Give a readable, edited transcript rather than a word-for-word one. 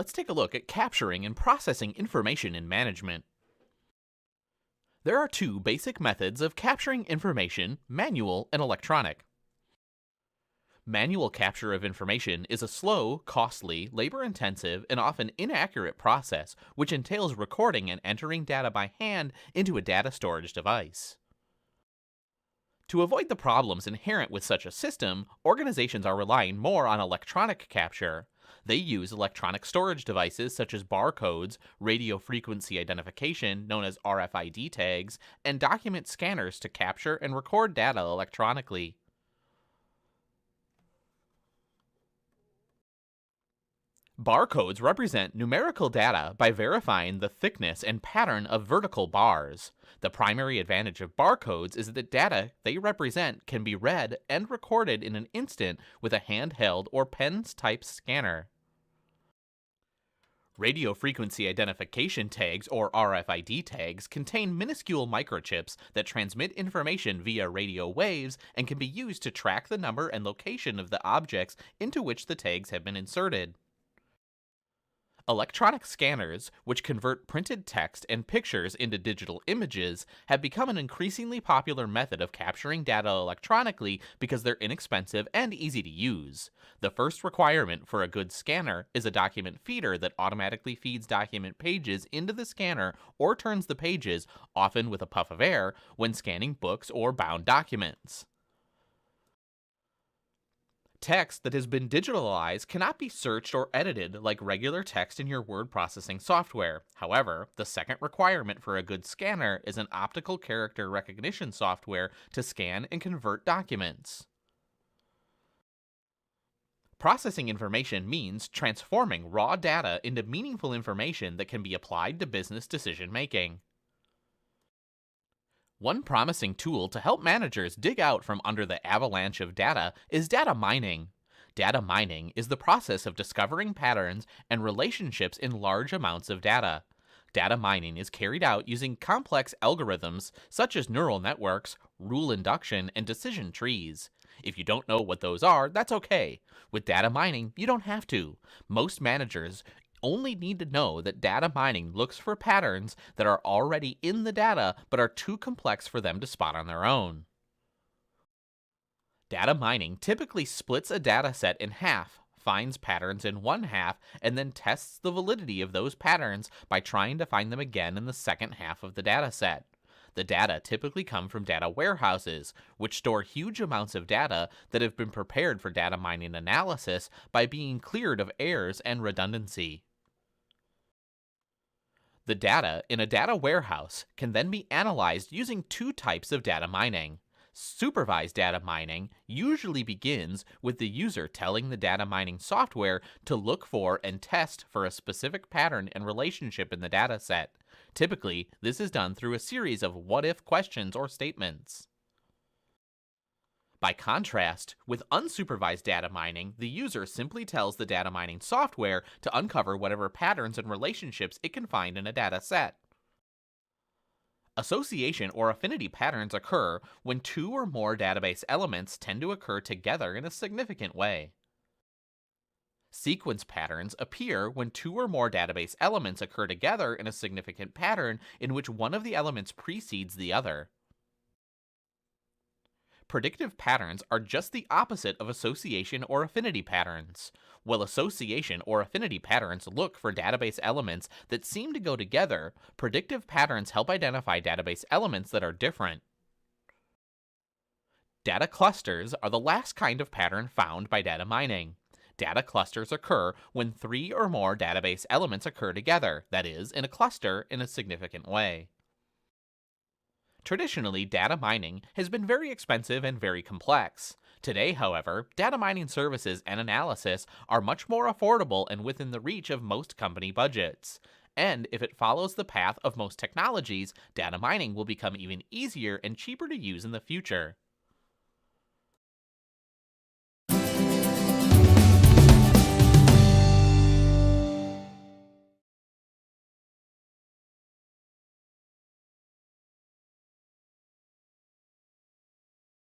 Let's take a look at capturing and processing information in management. There are two basic methods of capturing information: manual and electronic. Manual capture of information is a slow, costly, labor-intensive, and often inaccurate process which entails recording and entering data by hand into a data storage device. To avoid the problems inherent with such a system, organizations are relying more on electronic capture. They use electronic storage devices such as barcodes, radio frequency identification known as RFID tags, and document scanners to capture and record data electronically. Barcodes represent numerical data by verifying the thickness and pattern of vertical bars. The primary advantage of barcodes is that data they represent can be read and recorded in an instant with a handheld or pen-type scanner. Radio frequency identification tags, or RFID tags, contain minuscule microchips that transmit information via radio waves and can be used to track the number and location of the objects into which the tags have been inserted. Electronic scanners, which convert printed text and pictures into digital images, have become an increasingly popular method of capturing data electronically because they're inexpensive and easy to use. The first requirement for a good scanner is a document feeder that automatically feeds document pages into the scanner or turns the pages, often with a puff of air, when scanning books or bound documents. Text that has been digitalized cannot be searched or edited like regular text in your word processing software. However, the second requirement for a good scanner is an optical character recognition software to scan and convert documents. Processing information means transforming raw data into meaningful information that can be applied to business decision making. One promising tool to help managers dig out from under the avalanche of data is data mining. Data mining is the process of discovering patterns and relationships in large amounts of data. Data mining is carried out using complex algorithms such as neural networks, rule induction, and decision trees. If you don't know what those are, that's okay. With data mining, you don't have to. Most managers only need to know that data mining looks for patterns that are already in the data but are too complex for them to spot on their own. Data mining typically splits a data set in half, finds patterns in one half, and then tests the validity of those patterns by trying to find them again in the second half of the data set. The data typically come from data warehouses, which store huge amounts of data that have been prepared for data mining analysis by being cleared of errors and redundancy. The data in a data warehouse can then be analyzed using two types of data mining. Supervised data mining usually begins with the user telling the data mining software to look for and test for a specific pattern and relationship in the data set. Typically, this is done through a series of what-if questions or statements. By contrast, with unsupervised data mining, the user simply tells the data mining software to uncover whatever patterns and relationships it can find in a data set. Association or affinity patterns occur when two or more database elements tend to occur together in a significant way. Sequence patterns appear when two or more database elements occur together in a significant pattern in which one of the elements precedes the other. Predictive patterns are just the opposite of association or affinity patterns. While association or affinity patterns look for database elements that seem to go together, predictive patterns help identify database elements that are different. Data clusters are the last kind of pattern found by data mining. Data clusters occur when three or more database elements occur together, that is, in a cluster in a significant way. Traditionally, data mining has been very expensive and very complex. Today, however, data mining services and analysis are much more affordable and within the reach of most company budgets. And if it follows the path of most technologies, data mining will become even easier and cheaper to use in the future.